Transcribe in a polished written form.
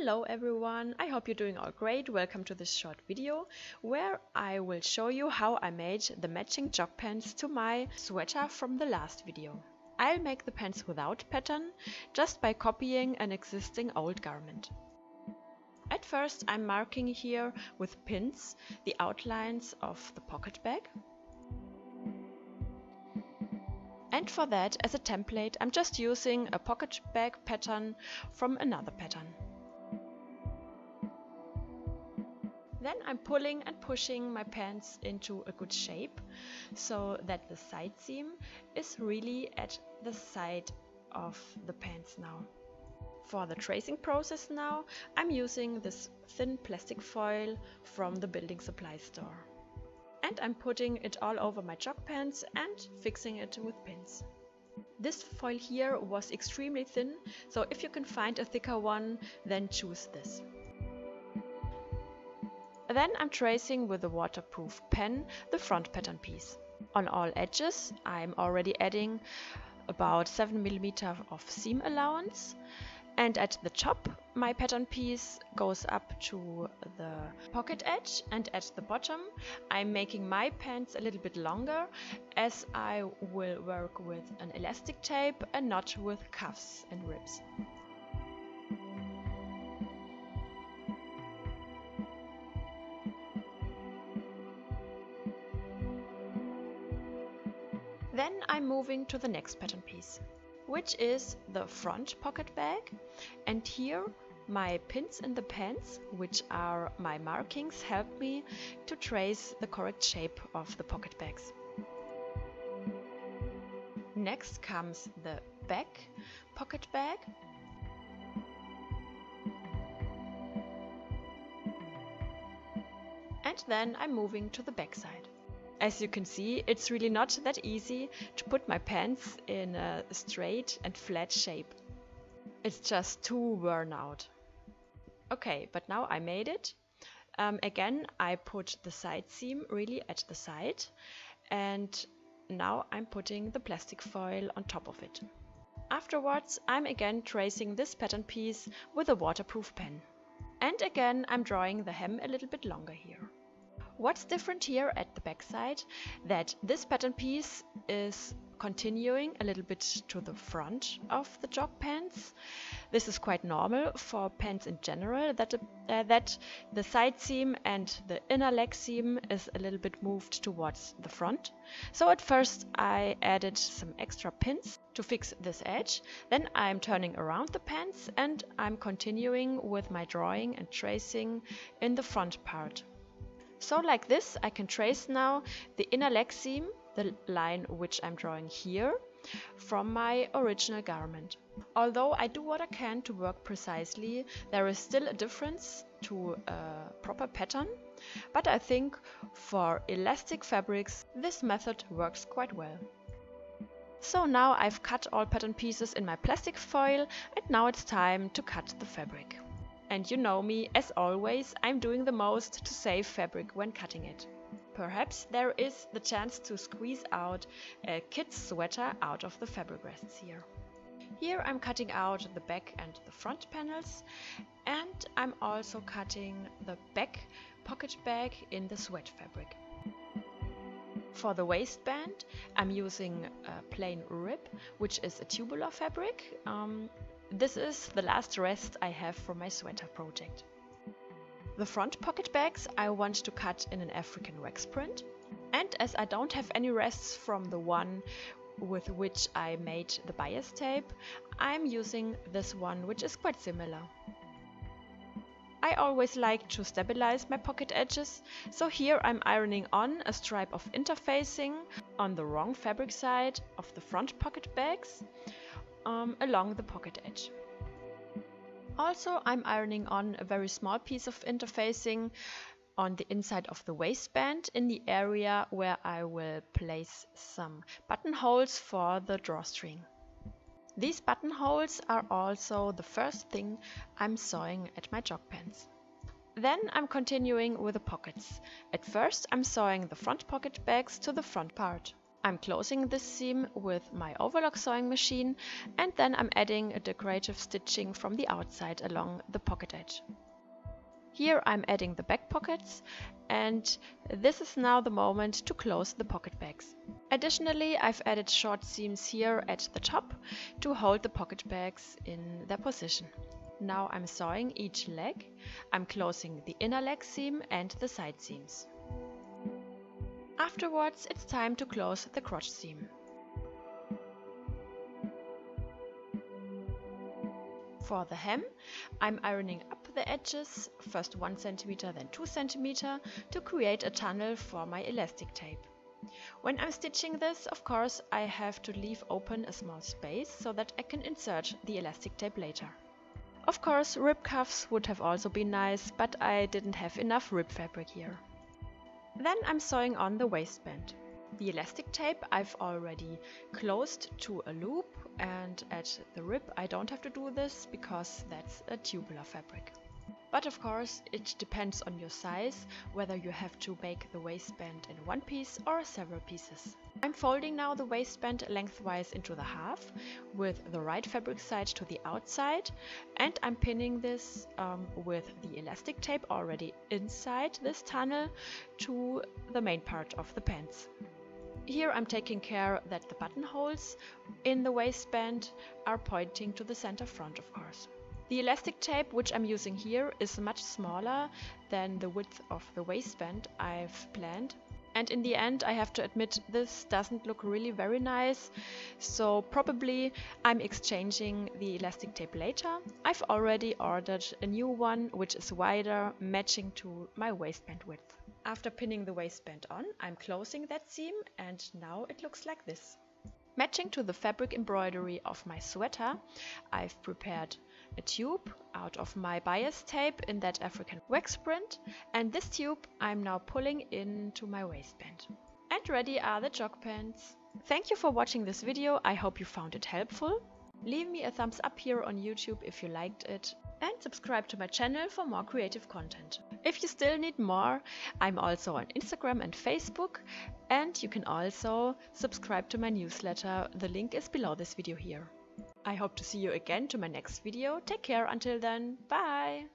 Hello everyone, I hope you're doing all great. Welcome to this short video where I will show you how I made the matching jog pants to my sweater from the last video. I'll make the pants without pattern just by copying an existing old garment. At first I'm marking here with pins the outlines of the pocket bag. And for that, as a template, I'm just using a pocket bag pattern from another pattern. Then I'm pulling and pushing my pants into a good shape so that the side seam is really at the side of the pants now. For the tracing process now, I'm using this thin plastic foil from the building supply store. And I'm putting it all over my jog pants and fixing it with pins. This foil here was extremely thin, so if you can find a thicker one, then choose this. Then I'm tracing with a waterproof pen the front pattern piece. On all edges I'm already adding about 7 mm of seam allowance, and at the top my pattern piece goes up to the pocket edge, and at the bottom I'm making my pants a little bit longer as I will work with an elastic tape and not with cuffs and ribs. Then I'm moving to the next pattern piece, which is the front pocket bag, and here my pins in the pants, which are my markings, help me to trace the correct shape of the pocket bags. Next comes the back pocket bag. And then I'm moving to the back side. As you can see, it's really not that easy to put my pants in a straight and flat shape. It's just too worn out. Okay, but now I made it. Again, I put the side seam really at the side, and now I'm putting the plastic foil on top of it. Afterwards, I'm again tracing this pattern piece with a waterproof pen. And again, I'm drawing the hem a little bit longer here. What's different here at the back side, that this pattern piece is continuing a little bit to the front of the jog pants. This is quite normal for pants in general, that the side seam and the inner leg seam is a little bit moved towards the front. So at first I added some extra pins to fix this edge. Then I'm turning around the pants and I'm continuing with my drawing and tracing in the front part. So like this, I can trace now the inner leg seam, the line which I'm drawing here, from my original garment. Although I do what I can to work precisely, there is still a difference to a proper pattern, but I think for elastic fabrics this method works quite well. So now I've cut all pattern pieces in my plastic foil, and now it's time to cut the fabric. And you know me, as always, I'm doing the most to save fabric when cutting it. Perhaps there is the chance to squeeze out a kid's sweater out of the fabric rests here. Here I'm cutting out the back and the front panels, and I'm also cutting the back pocket bag in the sweat fabric. For the waistband, I'm using a plain rib, which is a tubular fabric. This is the last rest I have for my sweater project. The front pocket bags I want to cut in an African wax print, and as I don't have any rests from the one with which I made the bias tape, I'm using this one, which is quite similar. I always like to stabilize my pocket edges, so here I'm ironing on a stripe of interfacing on the wrong fabric side of the front pocket bags, along the pocket edge. Also, I'm ironing on a very small piece of interfacing on the inside of the waistband in the area where I will place some buttonholes for the drawstring. These buttonholes are also the first thing I'm sewing at my jog pants. Then I'm continuing with the pockets. At first I'm sewing the front pocket bags to the front part. I'm closing this seam with my overlock sewing machine, and then I'm adding a decorative stitching from the outside along the pocket edge. Here I'm adding the back pockets, and this is now the moment to close the pocket bags. Additionally, I've added short seams here at the top to hold the pocket bags in their position. Now I'm sewing each leg. I'm closing the inner leg seam and the side seams. Afterwards, it's time to close the crotch seam. For the hem, I'm ironing up the edges, first 1 cm, then 2 cm, to create a tunnel for my elastic tape. When I'm stitching this, of course, I have to leave open a small space so that I can insert the elastic tape later. Of course, rib cuffs would have also been nice, but I didn't have enough rib fabric here. Then I'm sewing on the waistband. The elastic tape I've already closed to a loop, and at the rib I don't have to do this because that's a tubular fabric. But of course it depends on your size whether you have to make the waistband in one piece or several pieces. I'm folding now the waistband lengthwise into the half with the right fabric side to the outside, and I'm pinning this with the elastic tape already inside this tunnel to the main part of the pants. Here I'm taking care that the buttonholes in the waistband are pointing to the center front, of course. The elastic tape which I'm using here is much smaller than the width of the waistband I've planned. And in the end, I have to admit, this doesn't look really very nice, so probably I'm exchanging the elastic tape later. I've already ordered a new one which is wider, matching to my waistband width. After pinning the waistband on, I'm closing that seam, and now it looks like this. Matching to the fabric embroidery of my sweater, I've prepared a tube out of my bias tape in that African wax print, and this tube I'm now pulling into my waistband. And ready are the jog pants. Thank you for watching this video. I hope you found it helpful. Leave me a thumbs up here on YouTube if you liked it, and subscribe to my channel for more creative content. If you still need more, I'm also on Instagram and Facebook, and you can also subscribe to my newsletter. The link is below this video here. I hope to see you again to my next video. Take care until then. Bye!